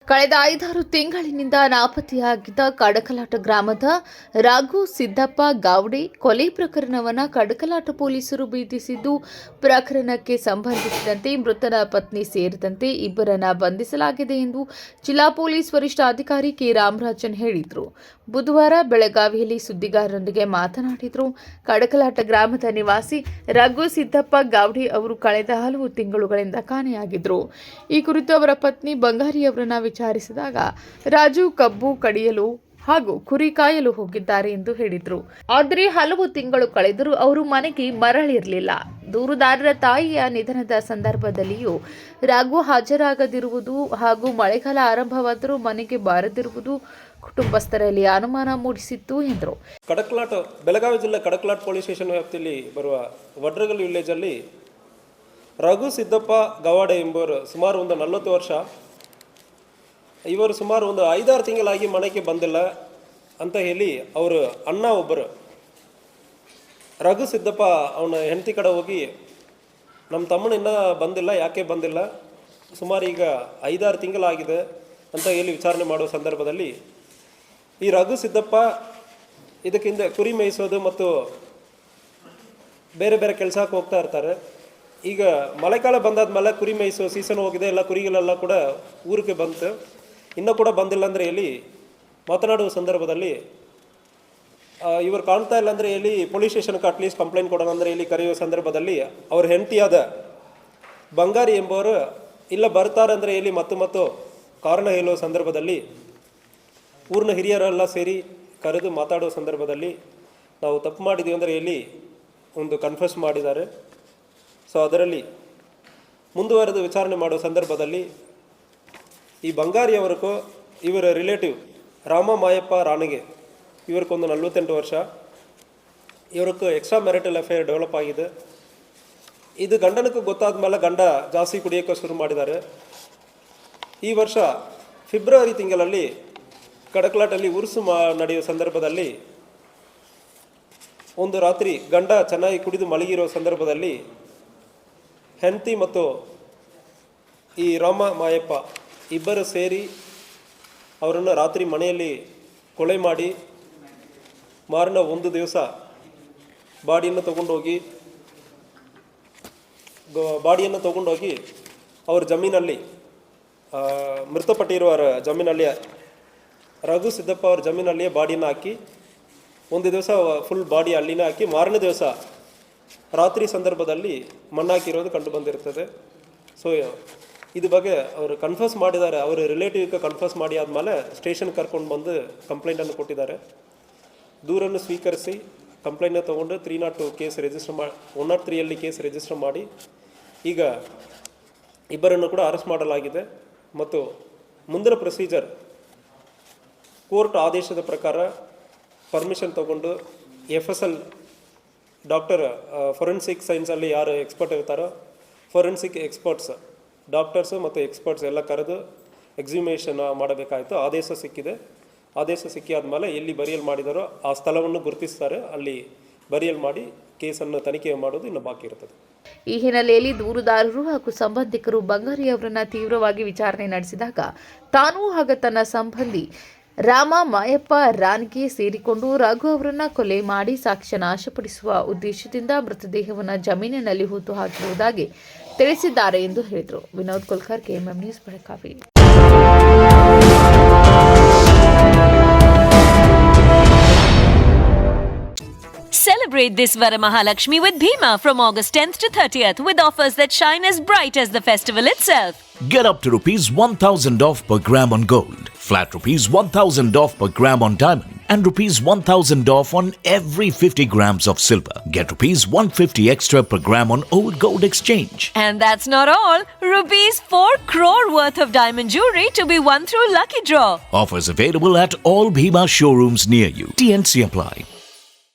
ಕಳೆದ 5-6 ತಿಂಗಳಿನಿಂದ ನಾಪತ್ತೆಯಾಗಿದ್ದ ಕಡಕಲಾಟ ಗ್ರಾಮದ ರಾಘು ಸಿದ್ದಪ್ಪ ಗಾವಡೆ ಕೊಲೆ ಪ್ರಕರಣವನ್ನು ಕಡಕಲಾಟ ಪೊಲೀಸರು ಭೇದಿಸಿದ್ದು, ಪ್ರಕರಣಕ್ಕೆ ಸಂಬಂಧಿಸಿದಂತೆ ಮೃತನ ಪತ್ನಿ ಸೇರಿದಂತೆ ಇಬ್ಬರನ್ನ ಬಂಧಿಸಲಾಗಿದೆ ಎಂದು ಜಿಲ್ಲಾ ಪೊಲೀಸ್ ವರಿಷ್ಠಾಧಿಕಾರಿ ಕೆ ರಾಮರಾಜನ್ ಹೇಳಿದರು. ಬುಧವಾರ ಬೆಳಗಾವಿಯಲ್ಲಿ ಸುದ್ದಿಗಾರರೊಂದಿಗೆ ಮಾತನಾಡಿದರು. ಕಡಕಲಾಟ ಗ್ರಾಮದ ನಿವಾಸಿ ರಾಘು ಸಿದ್ದಪ್ಪ ಗಾವಡೆ ಅವರು ಕಳೆದ ಹಲವು ತಿಂಗಳುಗಳಿಂದ ಕಾಣೆಯಾಗಿದ್ದರು. ಈ ಕುರಿತು ಅವರ ಪತ್ನಿ ಬಂಗಾರಿ ಅವರನ್ನ ವಿಚಾರಿಸಿದಾಗ ರಾಜು ಕಬ್ಬು ಕಡಿಯಲು ಹಾಗೂ ಕುರಿ ಕಾಯಲು ಹೋಗಿದ್ದಾರೆ ಎಂದು ಹೇಳಿದರು. ಆದರೆ ಹಲವು ತಿಂಗಳು ಕಳೆದರೂ ಅವರು ಮನೆಗೆ ಮರಳಿರಲಿಲ್ಲ. ದೂರುದಾರರ ತಾಯಿಯ ನಿಧನದ ಸಂದರ್ಭದಲ್ಲಿಯೂ ರಾಘು ಹಾಜರಾಗದಿರುವುದು ಹಾಗೂ ಮಳೆಗಾಲ ಆರಂಭವಾದರೂ ಮನೆಗೆ ಬಾರದಿರುವುದು ಕುಟುಂಬಸ್ಥರಲ್ಲಿ ಅನುಮಾನ ಮೂಡಿಸಿತ್ತು ಎಂದರು. ಕಡಕಲಾಟ ಬೆಳಗಾವಿ ಜಿಲ್ಲೆ ಕಡಕಲಾಟ ಪೊಲೀಸ್ ಸ್ಟೇಷನ್ ವ್ಯಾಪ್ತಿಯಲ್ಲಿ ಬರುವ ವಡ್ರಗಲ್ ವಿಲೇಜಲ್ಲಿ ರಘು ಸಿದ್ದಪ್ಪ ಗವಾಡೆ ಎಂಬುವರು ಸುಮಾರು ಒಂದು 40 ವರ್ಷ, ಇವರು ಸುಮಾರು ಒಂದು 5-6 ತಿಂಗಳಾಗಿ ಮನೆಗೆ ಬಂದಿಲ್ಲ ಅಂತ ಹೇಳಿ ಅವರು ಅಣ್ಣ ಒಬ್ಬರು ರಘು ಸಿದ್ದಪ್ಪ ಅವನ ಹೆಂಡತಿ ಕಡೆ ಹೋಗಿ ನಮ್ಮ ತಮ್ಮನಿನ್ನ ಬಂದಿಲ್ಲ, ಯಾಕೆ ಬಂದಿಲ್ಲ, ಸುಮಾರು ಈಗ 5-6 ತಿಂಗಳಾಗಿದೆ ಅಂತ ಹೇಳಿ ವಿಚಾರಣೆ ಮಾಡುವ ಸಂದರ್ಭದಲ್ಲಿ ಈ ರಘು ಸಿದ್ದಪ್ಪ ಇದಕ್ಕಿಂತ ಕುರಿ ಮೇಯಿಸೋದು ಮತ್ತು ಬೇರೆ ಬೇರೆ ಕೆಲಸಕ್ಕೆ ಹೋಗ್ತಾ ಇರ್ತಾರೆ. ಈಗ ಮಳೆಗಾಲ ಬಂದಾದ್ಮೇಲೆ ಕುರಿ ಮೇಯಿಸೋ ಸೀಸನ್ ಹೋಗಿದೆ, ಎಲ್ಲ ಕುರಿಗಳೆಲ್ಲ ಕೂಡ ಊರಿಗೆ ಬಂತು, ಇನ್ನೂ ಕೂಡ ಬಂದಿಲ್ಲ ಅಂದರೆ ಹೇಳಿ ಮಾತನಾಡುವ ಸಂದರ್ಭದಲ್ಲಿ ಇವರು ಕಾಣ್ತಾ ಇಲ್ಲ ಅಂದರೆ ಹೇಳಿ ಪೊಲೀಸ್ ಸ್ಟೇಷನ್ಗೆ ಅಟ್ಲೀಸ್ಟ್ ಕಂಪ್ಲೇಂಟ್ ಕೊಡೋಣ ಅಂದರೆ ಹೇಳಿ ಕರೆಯುವ ಸಂದರ್ಭದಲ್ಲಿ ಅವ್ರ ಹೆಂಡತಿಯಾದ ಬಂಗಾರಿ ಎಂಬವರು ಇಲ್ಲ ಬರ್ತಾರೆ ಅಂದರೆ ಹೇಳಿ ಮತ್ತು ಕಾರಣ ಹೇಳುವ ಸಂದರ್ಭದಲ್ಲಿ ಊರಿನ ಹಿರಿಯರೆಲ್ಲ ಸೇರಿ ಕರೆದು ಮಾತಾಡುವ ಸಂದರ್ಭದಲ್ಲಿ ನಾವು ತಪ್ಪು ಮಾಡಿದ್ದೀವಿ ಅಂದರೆ ಹೇಳಿ ಒಂದು ಕನ್ಫೆಸ್ ಮಾಡಿದ್ದಾರೆ. ಸೊ ಅದರಲ್ಲಿ ಮುಂದುವರೆದು ವಿಚಾರಣೆ ಮಾಡುವ ಸಂದರ್ಭದಲ್ಲಿ ಈ ಬಂಗಾರಿಯವರಿಗೂ ಇವರ ರಿಲೇಟಿವ್ ರಾಮ ಮಾಯಪ್ಪ ರಾಣಿಗೆ ಇವರಿಗೊಂದು 48 ವರ್ಷ, ಇವರಿಗೂ ಎಕ್ಸ್ಟ್ರಾ ಮ್ಯಾರಿಟಲ್ ಅಫೇರ್ ಡೆವಲಪ್ ಆಗಿದೆ. ಇದು ಗಂಡನಿಗೂ ಗೊತ್ತಾದ ಮೇಲೆ ಗಂಡ ಜಾಸ್ತಿ ಕುಡಿಯೋಕ್ಕೆ ಶುರು ಮಾಡಿದ್ದಾರೆ. ಈ ವರ್ಷ ಫೆಬ್ರವರಿ ತಿಂಗಳಲ್ಲಿ ಕಡಕಲಾಟಲ್ಲಿ ಉರುಸು ನಡೆಯುವ ಸಂದರ್ಭದಲ್ಲಿ ಒಂದು ರಾತ್ರಿ ಗಂಡ ಚೆನ್ನಾಗಿ ಕುಡಿದು ಮಲಗಿರೋ ಸಂದರ್ಭದಲ್ಲಿ ಹೆಂಡತಿ ಮತ್ತು ಈ ರಾಮ ಮಾಯಪ್ಪ ಇಬ್ಬರು ಸೇರಿ ಅವರನ್ನು ರಾತ್ರಿ ಮನೆಯಲ್ಲಿ ಕೊಲೆ ಮಾಡಿ ಮಾರನ ಒಂದು ದಿವಸ ಬಾಡಿಯನ್ನು ತಗೊಂಡೋಗಿ ಅವ್ರ ಜಮೀನಲ್ಲಿ ಮೃತಪಟ್ಟಿರುವವರ ಜಮೀನಲ್ಲಿ ರಘು ಸಿದ್ದಪ್ಪ ಅವ್ರ ಜಮೀನಲ್ಲಿಯೇ ಬಾಡಿಯನ್ನು ಹಾಕಿ ಒಂದು ದಿವಸ ಫುಲ್ ಬಾಡಿ ಅಲ್ಲಿನೇ ಹಾಕಿ ಮಾರನೇ ದಿವಸ ರಾತ್ರಿ ಸಂದರ್ಭದಲ್ಲಿ ಮಣ್ಣಾಕಿರೋದು ಕಂಡು ಬಂದಿರ್ತದೆ. ಸೊ ಇದು ಬಗ್ಗೆ ಅವರು ಕನ್ಫರ್ಸ್ ಮಾಡಿದ್ದಾರೆ, ಅವರ ರಿಲೇಟಿವ್ಗೆ ಕನ್ಫರ್ಸ್ ಮಾಡಿ ಆದಮೇಲೆ ಸ್ಟೇಷನ್ ಕರ್ಕೊಂಡು ಬಂದು ಕಂಪ್ಲೇಂಟನ್ನು ಕೊಟ್ಟಿದ್ದಾರೆ. ದೂರನ್ನು ಸ್ವೀಕರಿಸಿ ಕಂಪ್ಲೇಂಟನ್ನು ತೊಗೊಂಡು 302 ಕೇಸ್ ರಿಜಿಸ್ಟರ್ ಮಾಡಿ 103ಯಲ್ಲಿ ಕೇಸ್ ರಿಜಿಸ್ಟರ್ ಮಾಡಿ ಈಗ ಇಬ್ಬರನ್ನು ಕೂಡ ಅರೆಸ್ಟ್ ಮಾಡಲಾಗಿದೆ. ಮತ್ತು ಮುಂದಿನ ಪ್ರೊಸೀಜರ್ ಕೋರ್ಟ್ ಆದೇಶದ ಪ್ರಕಾರ ಪರ್ಮಿಷನ್ ತೊಗೊಂಡು FSL ಡಾಕ್ಟರ್ ಫೊರೆನ್ಸಿಕ್ ಸೈನ್ಸಲ್ಲಿ ಯಾರು ಎಕ್ಸ್ಪರ್ಟ್ ಇರ್ತಾರೋ ಫೊರೆನ್ಸಿಕ್ ಎಕ್ಸ್ಪರ್ಟ್ಸ್ ಡಾಕ್ಟರ್ಸು ಮತ್ತು ಎಕ್ಸ್ಪರ್ಟ್ಸ್ ಎಲ್ಲ ಕರೆದು ಎಕ್ಸಿಮೇಷನ್ ಮಾಡಬೇಕಾಯಿತು. ಆದೇಶ ಸಿಕ್ಕಿದೆ. ಆದೇಶ ಸಿಕ್ಕಿ ಆದಮೇಲೆ ಎಲ್ಲಿ ಬರಿಯಲ್ ಮಾಡಿದಾರೋ ಆ ಸ್ಥಳವನ್ನು ಗುರುತಿಸ್ತಾರೆ, ಅಲ್ಲಿ ಬರಿಯಲ್ ಮಾಡಿ ಕೇಸನ್ನು ತನಿಖೆ ಮಾಡೋದು ಇನ್ನು ಬಾಕಿ ಇರ್ತದೆ. ಈ ಹಿನ್ನೆಲೆಯಲ್ಲಿ ದೂರುದಾರರು ಹಾಗೂ ಸಂಬಂಧಿಕರು ಬಂಗಾರಿ ಅವರನ್ನ ತೀವ್ರವಾಗಿ ವಿಚಾರಣೆ ನಡೆಸಿದಾಗ ತಾನೂ ಹಾಗೂ ತನ್ನ ಸಂಬಂಧಿ ರಾಮ ಮಾಯಪ್ಪ ರಾನ್ಗೆ ಸೇರಿಕೊಂಡು ರಾಘು ಅವರನ್ನ ಕೊಲೆ ಮಾಡಿ ಸಾಕ್ಷ್ಯ ನಾಶಪಡಿಸುವ ಉದ್ದೇಶದಿಂದ ಮೃತದೇಹವನ್ನು ಜಮೀನಿನಲ್ಲಿ ಹೂತು ಹಾಕಿರುವುದಾಗಿ ತಿಳಿಸಿದ್ದಾರೆ ಎಂದು ಹೇಳಿದರು. Vinod Kulkar, KMM news, Belagavi. Celebrate this Varamahalakshmi with Bhima from August 10th to 30th with offers that shine as bright as the festival itself. Get up to rupees 1,000 off per gram on gold, flat rupees 1,000 off per gram on diamond, and rupees 1,000 off on every 50 grams of silver. Get rupees 150 extra per gram on old gold exchange. And that's not all. Rupees 4 crore worth of diamond jewelry to be won through lucky draw. Offers available at all Bhima showrooms near you. TNC apply.